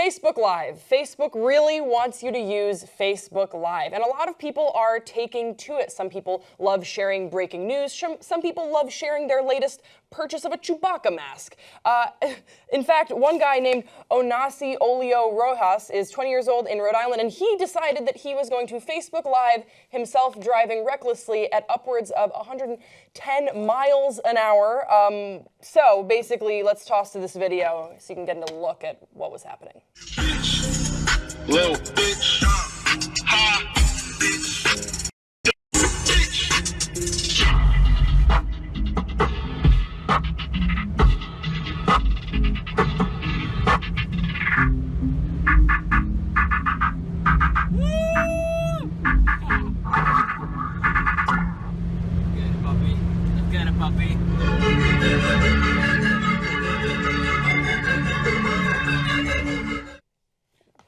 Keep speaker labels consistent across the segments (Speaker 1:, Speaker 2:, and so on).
Speaker 1: Facebook Live. Facebook really wants you to use Facebook Live, and a lot of people are taking to it. Some people love sharing breaking news. Some people love sharing their latest purchase of a Chewbacca mask. In fact, one guy named Olio-Rojas is 20 years old in Rhode Island, and he decided that he was going to Facebook Live himself driving recklessly at upwards of 110 miles an hour. So basically, let's toss to this video so you can get a look at what was happening.
Speaker 2: Bitch, little bitch, ha, bitch,
Speaker 3: Get it, puppy.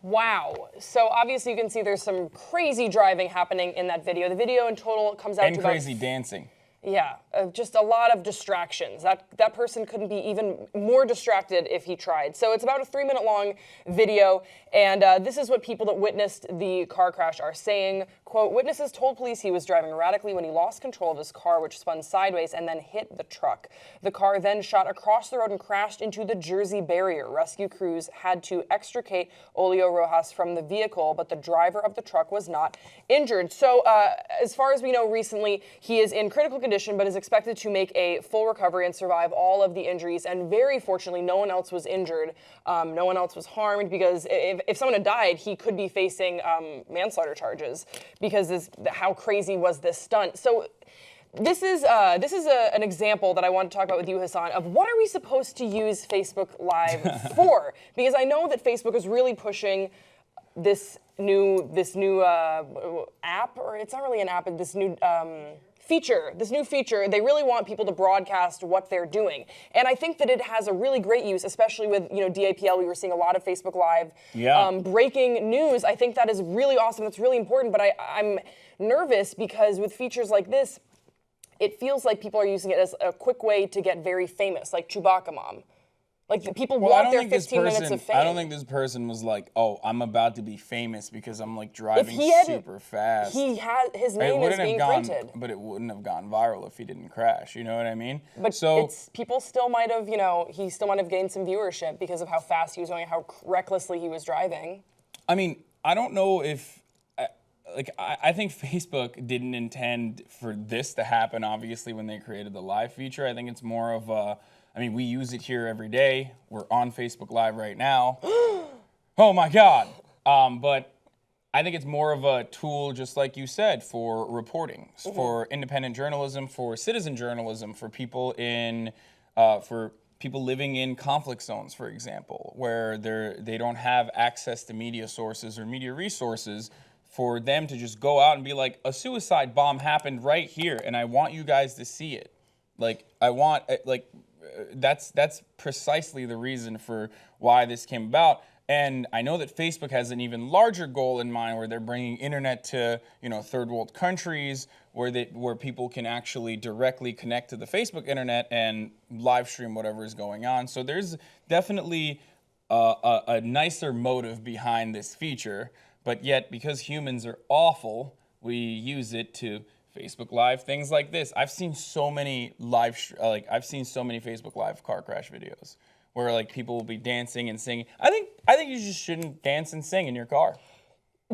Speaker 1: Wow. So obviously you can see there's some crazy driving happening in that video. The video in total comes out to about...
Speaker 4: crazy dancing.
Speaker 1: Yeah, just a lot of distractions. That person couldn't be even more distracted if he tried. So it's about a 3-minute long video, and this is what people that witnessed the car crash are saying. Quote, witnesses told police he was driving erratically when he lost control of his car, which spun sideways and then hit the truck. The car then shot across the road and crashed into the Jersey barrier. Rescue crews had to extricate Olio-Rojas from the vehicle, but the driver of the truck was not injured. So as far as we know recently, he is in critical condition, but is expected to make a full recovery and survive all of the injuries. And very fortunately, no one else was injured. No one else was harmed, because if someone had died, he could be facing manslaughter charges, because how crazy was this stunt. So this is an example that I want to talk about with you, Hasan, of what are we supposed to use Facebook Live for? Because I know that Facebook is really pushing this new app, or it's not really an app, this new feature. They really want people to broadcast what they're doing. And I think that it has a really great use, especially with, DAPL. We were seeing a lot of Facebook Live breaking news. I think that is really awesome. That's really important. But I'm nervous because with features like this, it feels like people are using it as a quick way to get very famous, like Chewbacca Mom. Like, the people want their 15 minutes of fame.
Speaker 4: I don't think this person was like, oh, I'm about to be famous because I'm like driving super fast.
Speaker 1: His name is being printed.
Speaker 4: But it wouldn't have gone viral if he didn't crash, you know what I mean?
Speaker 1: But people still might have, he still might have gained some viewership because of how fast he was going, how recklessly he was driving.
Speaker 4: I mean, I don't know if, I think Facebook didn't intend for this to happen, obviously, when they created the live feature. I think it's more of a, we use it here every day. We're on Facebook Live right now. Oh my God. But I think it's more of a tool, just like you said, for reporting, for independent journalism, for citizen journalism, for people living in conflict zones, for example, where they don't have access to media sources or media resources, for them to just go out and be like, a suicide bomb happened right here, and I want you guys to see it. That's precisely the reason for why this came about. And I know that Facebook has an even larger goal in mind, where they're bringing internet to, third world countries, where people can actually directly connect to the Facebook internet and live stream whatever is going on. So there's definitely a nicer motive behind this feature, but yet because humans are awful, we use it to Facebook Live, things like this. I've seen so many Facebook Live car crash videos where people will be dancing and singing. I think you just shouldn't dance and sing in your car.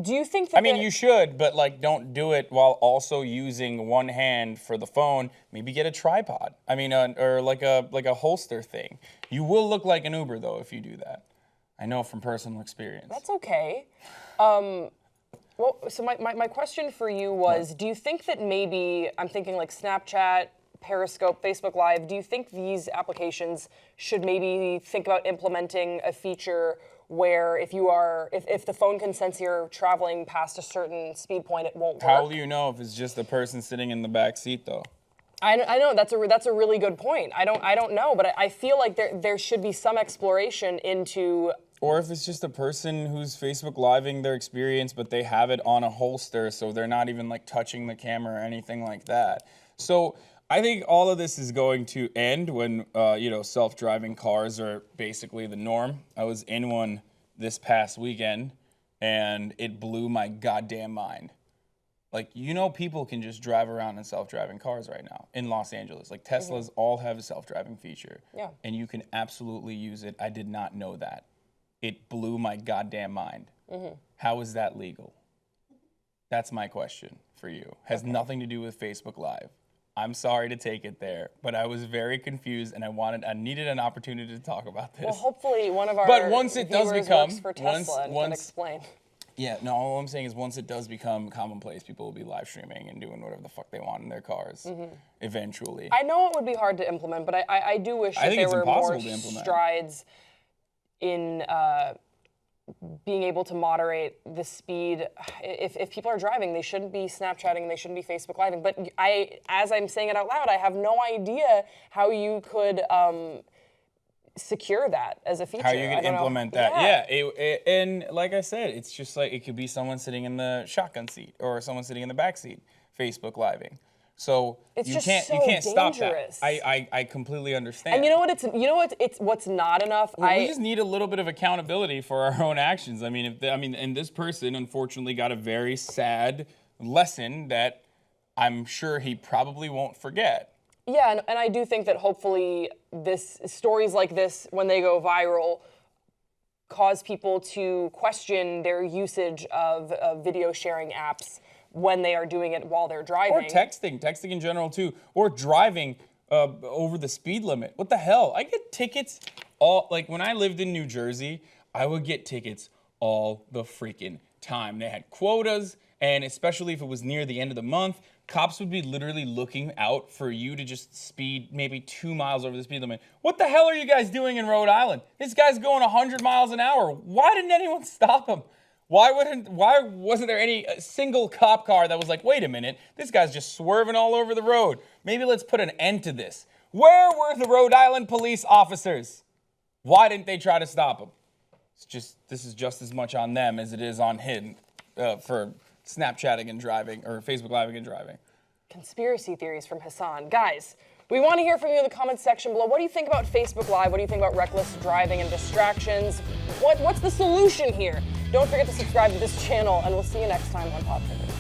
Speaker 1: Do you think that
Speaker 4: you should, but don't do it while also using one hand for the phone. Maybe get a tripod. Or like a holster thing. You will look like an Uber though if you do that. I know from personal experience.
Speaker 1: That's okay. Well, so my question for you was, do you think that maybe, I'm thinking like Snapchat, Periscope, Facebook Live, do you think these applications should maybe think about implementing a feature where if the phone can sense you're traveling past a certain speed point, it won't work?
Speaker 4: How will you know if it's just a person sitting in the back seat though?
Speaker 1: I know, that's a really good point. I don't know, but I feel like there should be some exploration into...
Speaker 4: Or if it's just a person who's Facebook Living their experience, but they have it on a holster, so they're not even touching the camera or anything like that. So I think all of this is going to end when self-driving cars are basically the norm. I was in one this past weekend, and it blew my goddamn mind. Like, people can just drive around in self-driving cars right now in Los Angeles. Like, Teslas all have a self-driving feature.
Speaker 1: Yeah.
Speaker 4: And you can absolutely use it. I did not know that. It blew my goddamn mind. How is that legal? That's my question for you. Has nothing to do with Facebook Live. I'm sorry to take it there, but I was very confused, and I needed an opportunity to talk about this.
Speaker 1: Well, hopefully one of our
Speaker 4: But once it does
Speaker 1: viewers
Speaker 4: become-
Speaker 1: works for Tesla and can explain.
Speaker 4: Yeah, no, all I'm saying is once it does become commonplace, people will be live streaming and doing whatever the fuck they want in their cars eventually.
Speaker 1: I know it would be hard to implement, but I do wish that
Speaker 4: think
Speaker 1: there
Speaker 4: it's
Speaker 1: were more
Speaker 4: impossible to implement.
Speaker 1: strides in being able to moderate the speed. If people are driving, they shouldn't be Snapchatting, they shouldn't be Facebook Living. But as I'm saying it out loud, I have no idea how you could secure that as a feature.
Speaker 4: How you can implement that.
Speaker 1: Yeah.
Speaker 4: And like I said, it's just like it could be someone sitting in the shotgun seat or someone sitting in the back seat, Facebook Living. So
Speaker 1: It's
Speaker 4: you
Speaker 1: just
Speaker 4: can't
Speaker 1: so
Speaker 4: you can't stop
Speaker 1: dangerous.
Speaker 4: that. I completely understand.
Speaker 1: And you know what? It's what's not enough.
Speaker 4: We just need a little bit of accountability for our own actions. I mean, and this person unfortunately got a very sad lesson that I'm sure he probably won't forget.
Speaker 1: Yeah, and I do think that hopefully stories like this, when they go viral, cause people to question their usage of video sharing apps when they are doing it while they're driving.
Speaker 4: Or texting in general too, or driving over the speed limit. What the hell? I get tickets when I lived in New Jersey, I would get tickets all the freaking time. They had quotas, and especially if it was near the end of the month, cops would be literally looking out for you to just speed maybe 2 miles over the speed limit. What the hell are you guys doing in Rhode Island? This guy's going 100 miles an hour. Why didn't anyone stop him? Why wasn't there any single cop car that was like, wait a minute, this guy's just swerving all over the road. Maybe let's put an end to this. Where were the Rhode Island police officers? Why didn't they try to stop him? This is just as much on them as it is on him for Snapchatting and driving, or Facebook Living and driving.
Speaker 1: Conspiracy theories from Hasan. Guys, we want to hear from you in the comments section below. What do you think about Facebook Live? What do you think about reckless driving and distractions? What's the solution here? Don't forget to subscribe to this channel, and we'll see you next time on Pop Fingers.